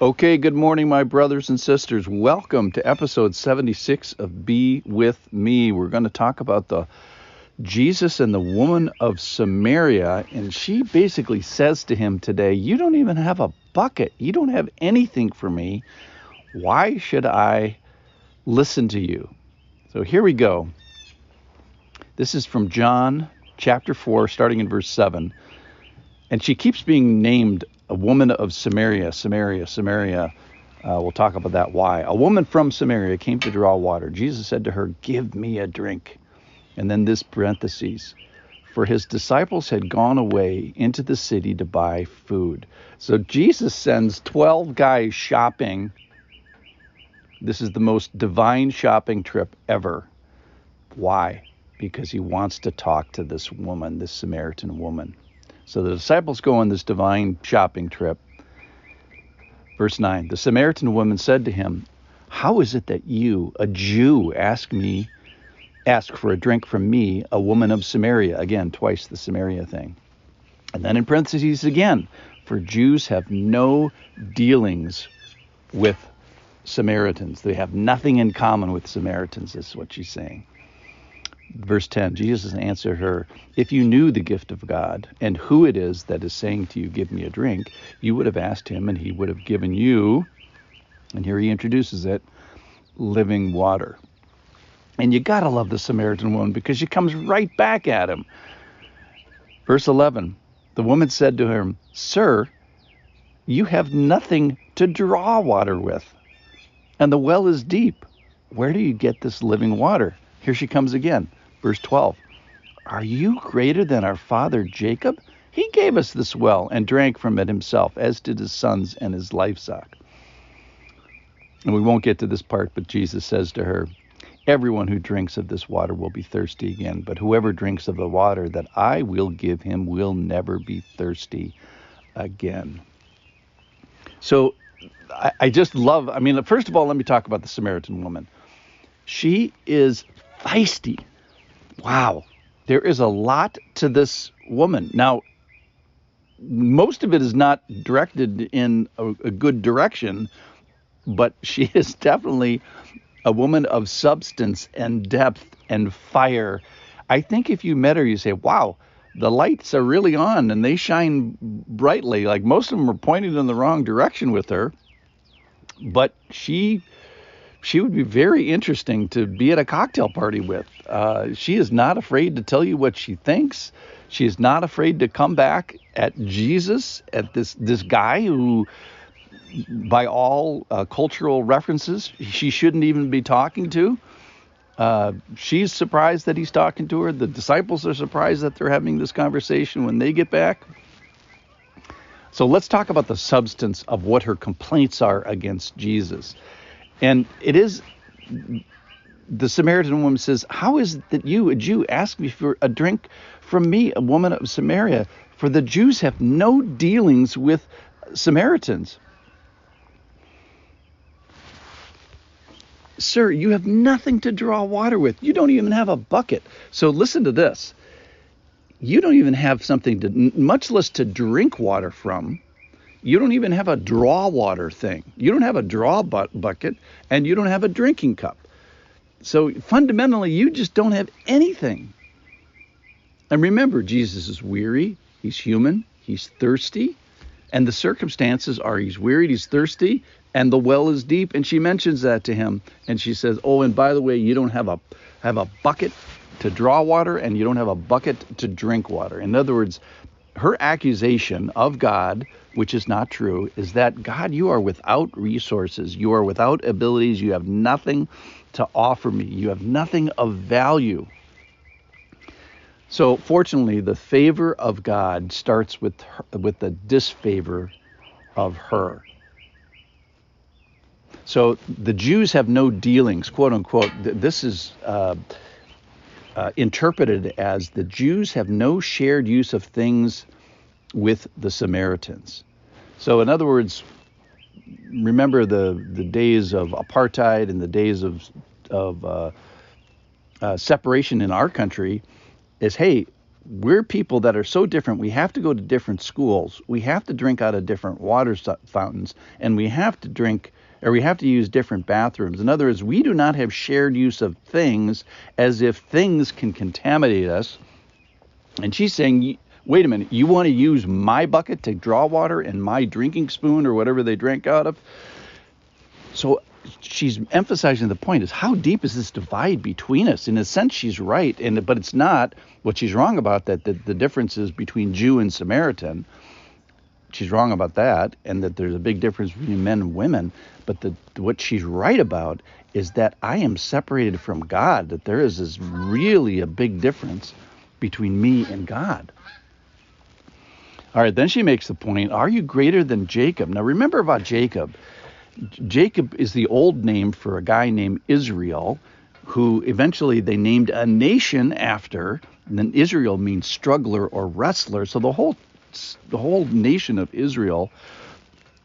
Okay, good morning, my brothers and sisters. Welcome to episode 76 of Be With Me. We're going to talk about the Jesus and the woman of Samaria, and she basically says to him today, you don't even have a bucket. You don't have anything for me. Why should I listen to you? So here we go. This is from John chapter 4, starting in verse 7. And she keeps being named a woman of Samaria. We'll talk about that why. A woman from Samaria came to draw water. Jesus said to her, give me a drink. And then this parentheses, for his disciples had gone away into the city to buy food. So Jesus sends 12 guys shopping. This is the most divine shopping trip ever. Why? Because he wants to talk to this woman, this Samaritan woman. So the disciples go on this divine shopping trip. Verse 9, the Samaritan woman said to him, how is it that you, a Jew, ask for a drink from me, a woman of Samaria? Again, twice the Samaria thing. And then in parentheses again, for Jews have no dealings with Samaritans. They have nothing in common with Samaritans, is what she's saying. Verse 10, Jesus answered her, if you knew the gift of God and who it is that is saying to you, give me a drink, you would have asked him and he would have given you, and here he introduces it, living water. And you got to love the Samaritan woman because she comes right back at him. Verse 11, the woman said to him, sir, you have nothing to draw water with, and the well is deep. Where do you get this living water? Here she comes again. Verse 12, are you greater than our father Jacob? He gave us this well and drank from it himself, as did his sons and his livestock. And we won't get to this part, but Jesus says to her, everyone who drinks of this water will be thirsty again, but whoever drinks of the water that I will give him will never be thirsty again. So I just love, first of all, let me talk about the Samaritan woman. She is feisty. Wow. There is a lot to this woman. Now, most of it is not directed in a good direction, but she is definitely a woman of substance and depth and fire. I think if you met her, you say, wow, the lights are really on and they shine brightly. Like most of them are pointed in the wrong direction with her, but she would be very interesting to be at a cocktail party with. She is not afraid to tell you what she thinks. She is not afraid to come back at Jesus, at this guy who, by all cultural references, she shouldn't even be talking to. She's surprised that he's talking to her. The disciples are surprised that they're having this conversation when they get back. So let's talk about the substance of what her complaints are against Jesus. And it is, the Samaritan woman says, how is it that you, a Jew, ask me for a drink from me, a woman of Samaria? For the Jews have no dealings with Samaritans. Sir, you have nothing to draw water with. You don't even have a bucket. So listen to this. You don't even have something to, much less to drink water from. You don't even have a draw water thing. You don't have a draw bucket, and you don't have a drinking cup. So fundamentally, you just don't have anything. And remember, Jesus is weary. He's human. He's thirsty. And the circumstances are he's wearied, he's thirsty, and the well is deep. And she mentions that to him. And she says, oh, and by the way, you don't have a bucket to draw water, and you don't have a bucket to drink water. In other words, her accusation of God, which is not true, is that, God, you are without resources. You are without abilities. You have nothing to offer me. You have nothing of value. So fortunately, the favor of God starts with the disfavor of her. So the Jews have no dealings, quote unquote. This is interpreted as the Jews have no shared use of things with the Samaritans. So in other words, remember the days of apartheid and the days of separation in our country is, hey, we're people that are so different. We have to go to different schools. We have to drink out of different water fountains, and we have to use different bathrooms. In other words, we do not have shared use of things as if things can contaminate us. And she's saying, wait a minute, you want to use my bucket to draw water and my drinking spoon or whatever they drank out of? So she's emphasizing the point is, how deep is this divide between us? In a sense, she's right, but it's not. What she's wrong about, that the differences between Jew and Samaritan, she's wrong about that, and that there's a big difference between men and women. But what she's right about is that I am separated from God, that there is really a big difference between me and God. All right, then she makes the point, are you greater than Jacob? Now remember about Jacob. Jacob is the old name for a guy named Israel, who eventually they named a nation after. And then Israel means struggler or wrestler. So the whole nation of Israel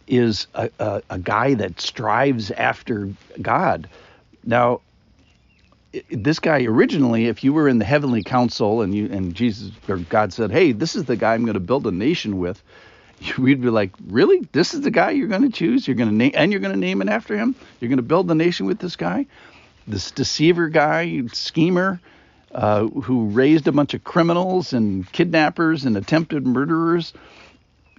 is a guy that strives after God. Now, this guy originally, if you were in the heavenly council and Jesus or God said, hey, this is the guy I'm going to build a nation with, we'd be like, really? This is the guy you're going to choose? You're going to name, and you're going to name it after him? You're going to build the nation with this guy? This deceiver guy, schemer, who raised a bunch of criminals and kidnappers and attempted murderers?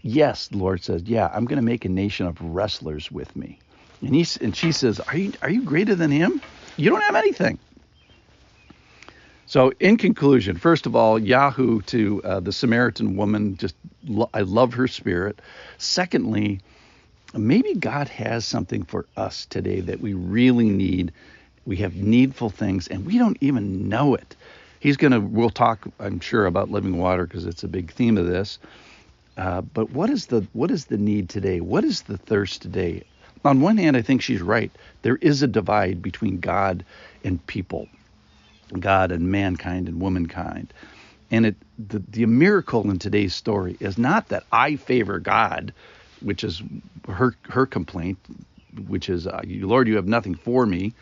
Yes, the Lord says, yeah, I'm going to make a nation of wrestlers with me. And she says, are you greater than him? You don't have anything. So in conclusion, first of all, Yahoo to the Samaritan woman, I love her spirit. Secondly, maybe God has something for us today that we really need. We have needful things, and we don't even know it. We'll talk, I'm sure, about living water because it's a big theme of this. But what is the need today? What is the thirst today? On one hand, I think she's right. There is a divide between God and people. God and mankind and womankind. And the miracle in today's story is not that I favor God, which is her complaint, which is, Lord, you have nothing for me.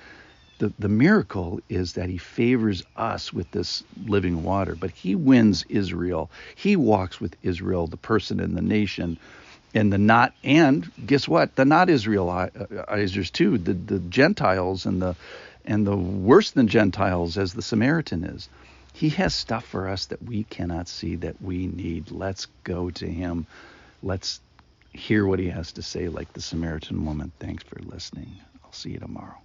The miracle is that he favors us with this living water, but he wins Israel. He walks with Israel, the person and the nation, and guess what? The not Israelizers too, the Gentiles and the worse than Gentiles as the Samaritan is. He has stuff for us that we cannot see, that we need. Let's go to him. Let's hear what he has to say, like the Samaritan woman. Thanks for listening. I'll see you tomorrow.